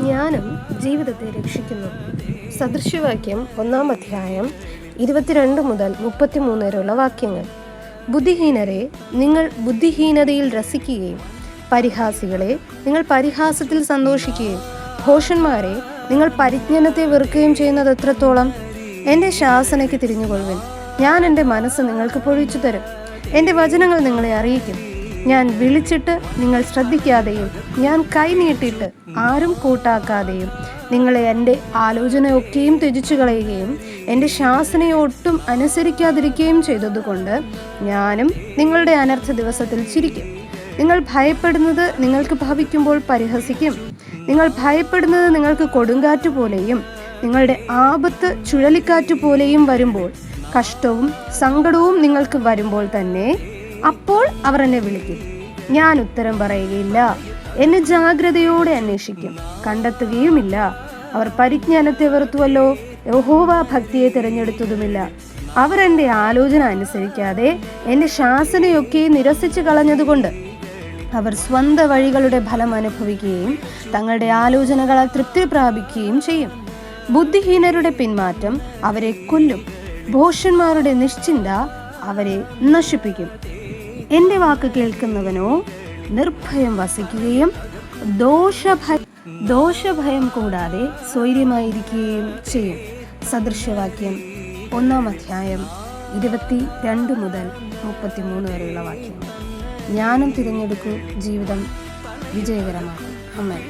ജ്ഞാനം ജീവിതത്തെ രക്ഷിക്കുന്നു. സദൃശവാക്യം 1-ാം അധ്യായം 22 മുതൽ 33 വരെയുള്ള വാക്യങ്ങൾ. ബുദ്ധിഹീനരെ, നിങ്ങൾ ബുദ്ധിഹീനതയിൽ രസിക്കുകയും പരിഹാസികളെ, നിങ്ങൾ പരിഹാസത്തിൽ സന്തോഷിക്കുകയും ഭോഷന്മാരെ, നിങ്ങൾ പരിജ്ഞാനത്തെ വെറുക്കുകയും ചെയ്യുന്നത് എത്രത്തോളം? എൻ്റെ ശാസനയ്ക്ക് തിരിഞ്ഞുകൊള്ളുവിൻ. ഞാൻ എൻ്റെ മനസ്സ് നിങ്ങൾക്ക് പൊഴിച്ചു തരും. എൻ്റെ വചനങ്ങൾ നിങ്ങളെ അറിയിക്കും. ഞാൻ വിളിച്ചിട്ട് നിങ്ങൾ ശ്രദ്ധിക്കാതെയും ഞാൻ കൈ നീട്ടിയിട്ട് ആരും കൂട്ടാക്കാതെയും നിങ്ങളെ എൻ്റെ ആലോചനയൊക്കെയും ത്യജിച്ചു കളയുകയും എൻ്റെ ശാസനയെ ഒട്ടും അനുസരിക്കാതിരിക്കുകയും ചെയ്തതുകൊണ്ട് ഞാനും നിങ്ങളുടെ അനർത്ഥ ദിവസത്തിൽ ചിരിക്കും. നിങ്ങൾ ഭയപ്പെടുന്നത് നിങ്ങൾക്ക് ഭവിക്കുമ്പോൾ പരിഹസിക്കും. നിങ്ങൾ ഭയപ്പെടുന്നത് നിങ്ങൾക്ക് കൊടുങ്കാറ്റ് പോലെയും നിങ്ങളുടെ ആപത്ത് ചുഴലിക്കാറ്റ് പോലെയും വരുമ്പോൾ, കഷ്ടവും സങ്കടവും നിങ്ങൾക്ക് വരുമ്പോൾ തന്നെ അപ്പോൾ അവർ എന്നെ വിളിക്കും. ഞാൻ ഉത്തരം പറയുകയില്ല. എന്നെ ജാഗ്രതയോടെ അന്വേഷിക്കും, കണ്ടെത്തുകയുമില്ല. അവർ പരിജ്ഞാനത്തെ വെറുത്തുവല്ലോ, യഹോവ ഭക്തിയെ തിരഞ്ഞെടുത്തതുമില്ല. അവർ എൻ്റെ ആലോചന അനുസരിക്കാതെ എൻ്റെ ശാസനയൊക്കെ നിരസിച്ചു കളഞ്ഞതുകൊണ്ട് അവർ സ്വന്ത വഴികളുടെ ഫലം അനുഭവിക്കുകയും തങ്ങളുടെ ആലോചനകളാൽ തൃപ്തി പ്രാപിക്കുകയും ചെയ്യും. ബുദ്ധിഹീനരുടെ പിന്മാറ്റം അവരെ കൊല്ലും. ഭോഷന്മാരുടെ നിശ്ചിന്ത അവരെ നശിപ്പിക്കും. എൻ്റെ വാക്ക് കേൾക്കുന്നവനോ നിർഭയം വസിക്കുകയും ദോഷഭയം കൂടാതെ സ്വൈര്യമായിരിക്കുകയും ചെയ്യും. സദൃശവാക്യം 1-ാം അധ്യായം 22 മുതൽ 33 വരെയുള്ള വാക്യങ്ങൾ. ജ്ഞാനം തിരഞ്ഞെടുക്കൂ, ജീവിതം വിജയകരമാക്കും. ആമേൻ.